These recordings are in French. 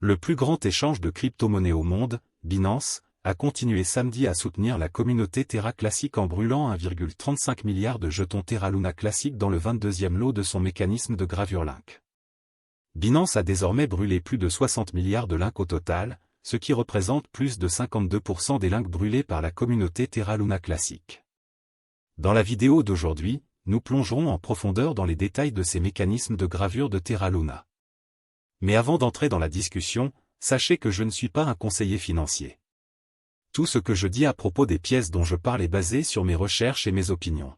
Le plus grand échange de crypto-monnaies au monde, Binance, a continué samedi à soutenir la communauté Terra Classic en brûlant 1,35 milliard de jetons Terra Luna Classic dans le 22e lot de son mécanisme de gravure Link. Binance a désormais brûlé plus de 60 milliards de links au total, ce qui représente plus de 52% des links brûlés par la communauté Terra Luna Classic. Dans la vidéo d'aujourd'hui, nous plongerons en profondeur dans les détails de ces mécanismes de gravure de Terra Luna. Mais avant d'entrer dans la discussion, sachez que je ne suis pas un conseiller financier. Tout ce que je dis à propos des pièces dont je parle est basé sur mes recherches et mes opinions.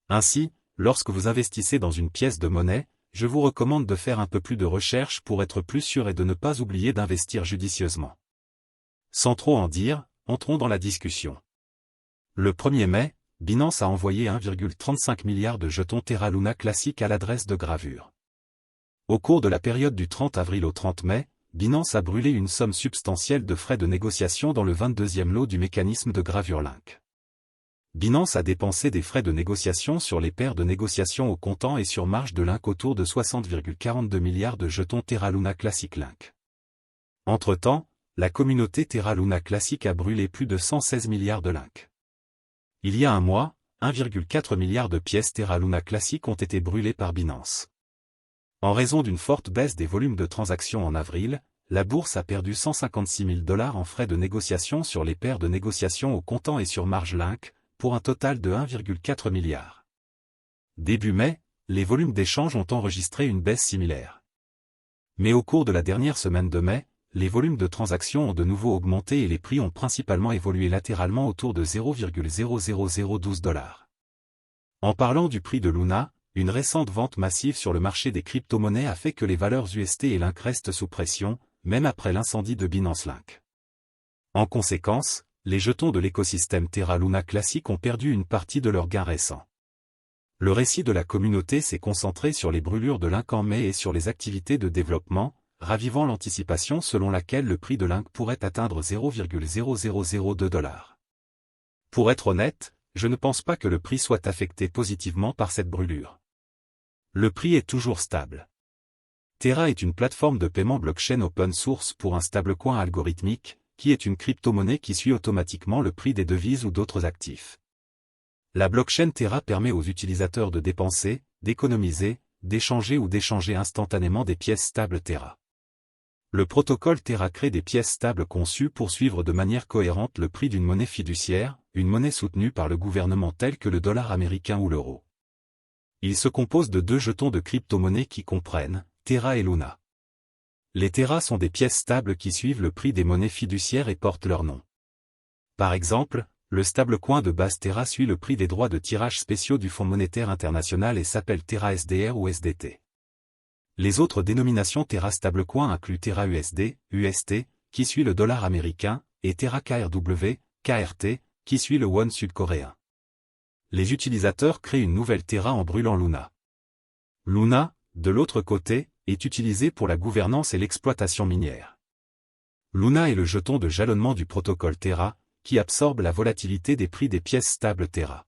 Ainsi, lorsque vous investissez dans une pièce de monnaie, je vous recommande de faire un peu plus de recherche pour être plus sûr et de ne pas oublier d'investir judicieusement. Sans trop en dire, entrons dans la discussion. Le 1er mai, Binance a envoyé 1,35 milliard de jetons Terra Luna Classic à l'adresse de gravure. Au cours de la période du 30 avril au 30 mai, Binance a brûlé une somme substantielle de frais de négociation dans le 22e lot du mécanisme de gravure Link. Binance a dépensé des frais de négociation sur les paires de négociation au comptant et sur marge de Link autour de 60,42 milliards de jetons Terra Luna Classic Link. Entre-temps, la communauté Terra Luna Classic a brûlé plus de 116 milliards de Link. Il y a un mois, 1,4 milliard de pièces Terra Luna Classic ont été brûlées par Binance. En raison d'une forte baisse des volumes de transactions en avril, la bourse a perdu 156 000 $ en frais de négociation sur les paires de négociation au comptant et sur marge Link, pour un total de 1,4 milliard. Début mai, les volumes d'échange ont enregistré une baisse similaire. Mais au cours de la dernière semaine de mai, les volumes de transactions ont de nouveau augmenté et les prix ont principalement évolué latéralement autour de 0,00012 $. En parlant du prix de Luna, une récente vente massive sur le marché des crypto-monnaies a fait que les valeurs UST et Link restent sous pression, même après l'incendie de Binance Link. En conséquence, les jetons de l'écosystème Terra Luna Classic ont perdu une partie de leurs gains récents. Le récit de la communauté s'est concentré sur les brûlures de Link en mai et sur les activités de développement, ravivant l'anticipation selon laquelle le prix de Link pourrait atteindre 0,0002 $. Pour être honnête, je ne pense pas que le prix soit affecté positivement par cette brûlure. Le prix est toujours stable. Terra est une plateforme de paiement blockchain open source pour un stablecoin algorithmique, qui est une crypto-monnaie qui suit automatiquement le prix des devises ou d'autres actifs. La blockchain Terra permet aux utilisateurs de dépenser, d'économiser, d'échanger ou d'échanger instantanément des pièces stables Terra. Le protocole Terra crée des pièces stables conçues pour suivre de manière cohérente le prix d'une monnaie fiduciaire, une monnaie soutenue par le gouvernement telle que le dollar américain ou l'euro. Il se compose de deux jetons de crypto-monnaies qui comprennent Terra et Luna. Les Terra sont des pièces stables qui suivent le prix des monnaies fiduciaires et portent leur nom. Par exemple, le stablecoin de base Terra suit le prix des droits de tirage spéciaux du Fonds monétaire international et s'appelle Terra SDR ou SDT. Les autres dénominations Terra stablecoin incluent Terra USD, UST, qui suit le dollar américain, et Terra KRW, KRT, qui suit le won sud-coréen. Les utilisateurs créent une nouvelle Terra en brûlant Luna. Luna, de l'autre côté, est utilisée pour la gouvernance et l'exploitation minière. Luna est le jeton de jalonnement du protocole Terra, qui absorbe la volatilité des prix des pièces stables Terra.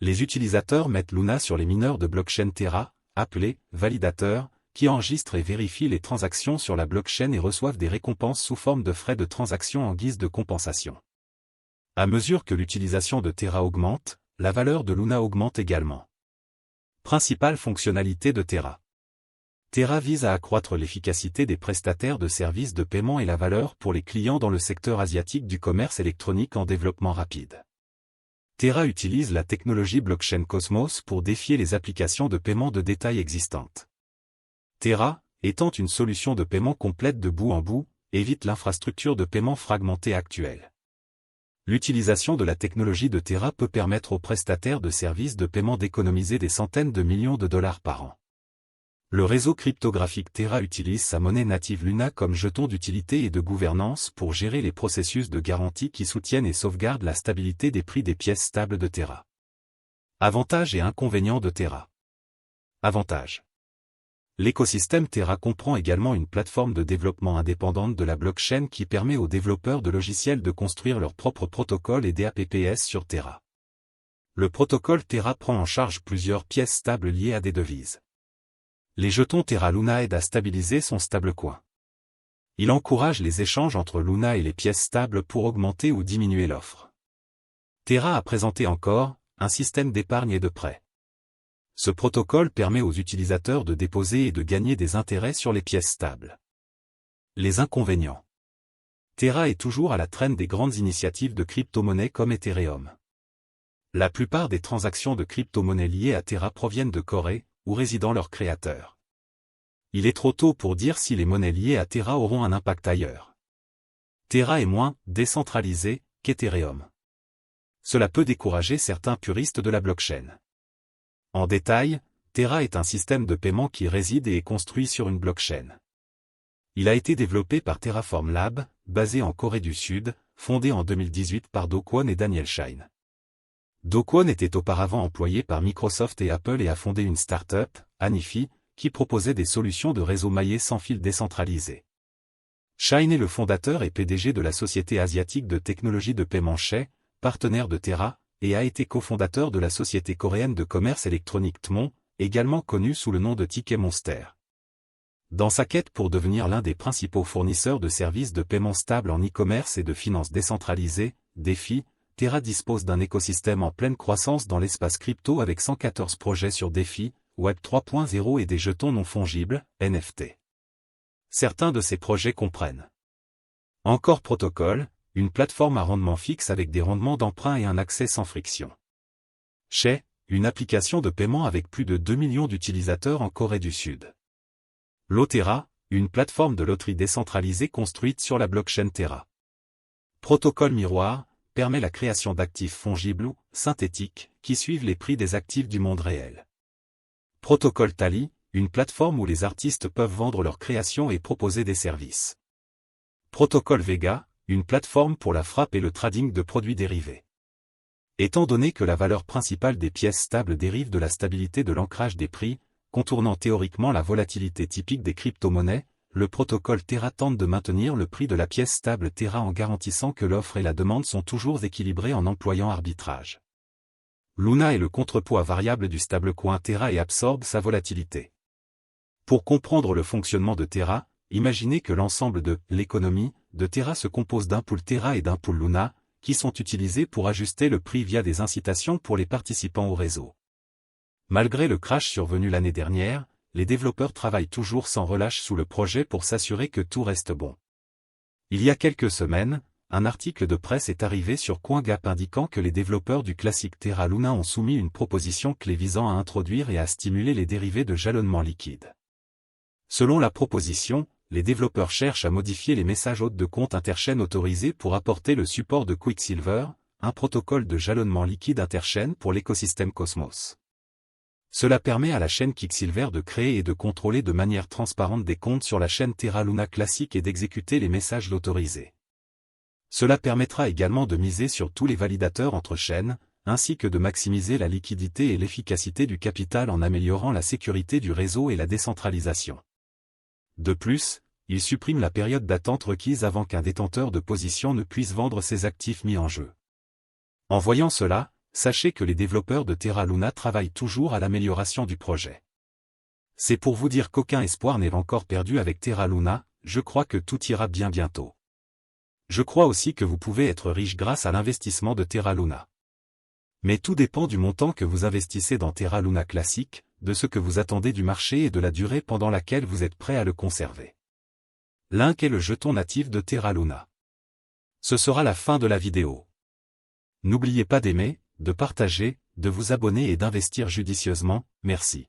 Les utilisateurs mettent Luna sur les mineurs de blockchain Terra, appelés validateurs, qui enregistrent et vérifient les transactions sur la blockchain et reçoivent des récompenses sous forme de frais de transaction en guise de compensation. À mesure que l'utilisation de Terra augmente, la valeur de Luna augmente également. Principale fonctionnalité de Terra. Terra vise à accroître l'efficacité des prestataires de services de paiement et la valeur pour les clients dans le secteur asiatique du commerce électronique en développement rapide. Terra utilise la technologie blockchain Cosmos pour défier les applications de paiement de détail existantes. Terra, étant une solution de paiement complète de bout en bout, évite l'infrastructure de paiement fragmentée actuelle. L'utilisation de la technologie de Terra peut permettre aux prestataires de services de paiement d'économiser des centaines de millions de dollars par an. Le réseau cryptographique Terra utilise sa monnaie native Luna comme jeton d'utilité et de gouvernance pour gérer les processus de garantie qui soutiennent et sauvegardent la stabilité des prix des pièces stables de Terra. Avantages et inconvénients de Terra. Avantages. L'écosystème Terra comprend également une plateforme de développement indépendante de la blockchain qui permet aux développeurs de logiciels de construire leur propre protocole et des apps sur Terra. Le protocole Terra prend en charge plusieurs pièces stables liées à des devises. Les jetons Terra Luna aident à stabiliser son stablecoin. Il encourage les échanges entre Luna et les pièces stables pour augmenter ou diminuer l'offre. Terra a présenté encore un système d'épargne et de prêt. Ce protocole permet aux utilisateurs de déposer et de gagner des intérêts sur les pièces stables. Les inconvénients. Terra est toujours à la traîne des grandes initiatives de crypto-monnaies comme Ethereum. La plupart des transactions de crypto-monnaies liées à Terra proviennent de Corée, où résident leurs créateurs. Il est trop tôt pour dire si les monnaies liées à Terra auront un impact ailleurs. Terra est moins décentralisé qu'Ethereum. Cela peut décourager certains puristes de la blockchain. En détail, Terra est un système de paiement qui réside et est construit sur une blockchain. Il a été développé par Terraform Lab, basé en Corée du Sud, fondé en 2018 par Do Kwon et Daniel Shine. Do Kwon était auparavant employé par Microsoft et Apple et a fondé une start-up, Anifi, qui proposait des solutions de réseau maillé sans fil décentralisé. Shine est le fondateur et PDG de la société asiatique de technologie de paiement Shay, partenaire de Terra, et a été cofondateur de la société coréenne de commerce électronique Tmon, également connue sous le nom de Ticket Monster. Dans sa quête pour devenir l'un des principaux fournisseurs de services de paiement stable en e-commerce et de finances décentralisées, DeFi, Terra dispose d'un écosystème en pleine croissance dans l'espace crypto avec 114 projets sur DeFi, Web 3.0 et des jetons non fongibles, NFT. Certains de ces projets comprennent Encore Protocol, une plateforme à rendement fixe avec des rendements d'emprunt et un accès sans friction. Shay, une application de paiement avec plus de 2 millions d'utilisateurs en Corée du Sud. Lotera, une plateforme de loterie décentralisée construite sur la blockchain Terra. Protocole Miroir, permet la création d'actifs fongibles ou synthétiques, qui suivent les prix des actifs du monde réel. Protocole Tally, une plateforme où les artistes peuvent vendre leurs créations et proposer des services. Protocole Vega, une plateforme pour la frappe et le trading de produits dérivés. Étant donné que la valeur principale des pièces stables dérive de la stabilité de l'ancrage des prix, contournant théoriquement la volatilité typique des crypto-monnaies, le protocole Terra tente de maintenir le prix de la pièce stable Terra en garantissant que l'offre et la demande sont toujours équilibrées en employant arbitrage. Luna est le contrepoids variable du stablecoin Terra et absorbe sa volatilité. Pour comprendre le fonctionnement de Terra, imaginez que l'ensemble de l'économie de Terra se compose d'un pool Terra et d'un pool Luna, qui sont utilisés pour ajuster le prix via des incitations pour les participants au réseau. Malgré le crash survenu l'année dernière, les développeurs travaillent toujours sans relâche sous le projet pour s'assurer que tout reste bon. Il y a quelques semaines, un article de presse est arrivé sur CoinGap indiquant que les développeurs du classique Terra Luna ont soumis une proposition clé visant à introduire et à stimuler les dérivés de jalonnement liquide. Selon la proposition, les développeurs cherchent à modifier les messages hôtes de compte interchaîne autorisés pour apporter le support de Quicksilver, un protocole de jalonnement liquide interchaîne pour l'écosystème Cosmos. Cela permet à la chaîne Quicksilver de créer et de contrôler de manière transparente des comptes sur la chaîne Terra Luna classique et d'exécuter les messages autorisés. Cela permettra également de miser sur tous les validateurs entre chaînes, ainsi que de maximiser la liquidité et l'efficacité du capital en améliorant la sécurité du réseau et la décentralisation. De plus, il supprime la période d'attente requise avant qu'un détenteur de position ne puisse vendre ses actifs mis en jeu. En voyant cela, sachez que les développeurs de Terra Luna travaillent toujours à l'amélioration du projet. C'est pour vous dire qu'aucun espoir n'est encore perdu avec Terra Luna, je crois que tout ira bien bientôt. Je crois aussi que vous pouvez être riche grâce à l'investissement de Terra Luna. Mais tout dépend du montant que vous investissez dans Terra Luna classique, de ce que vous attendez du marché et de la durée pendant laquelle vous êtes prêt à le conserver. Link est le jeton natif de Terra Luna. Ce sera la fin de la vidéo. N'oubliez pas d'aimer, de partager, de vous abonner et d'investir judicieusement, merci.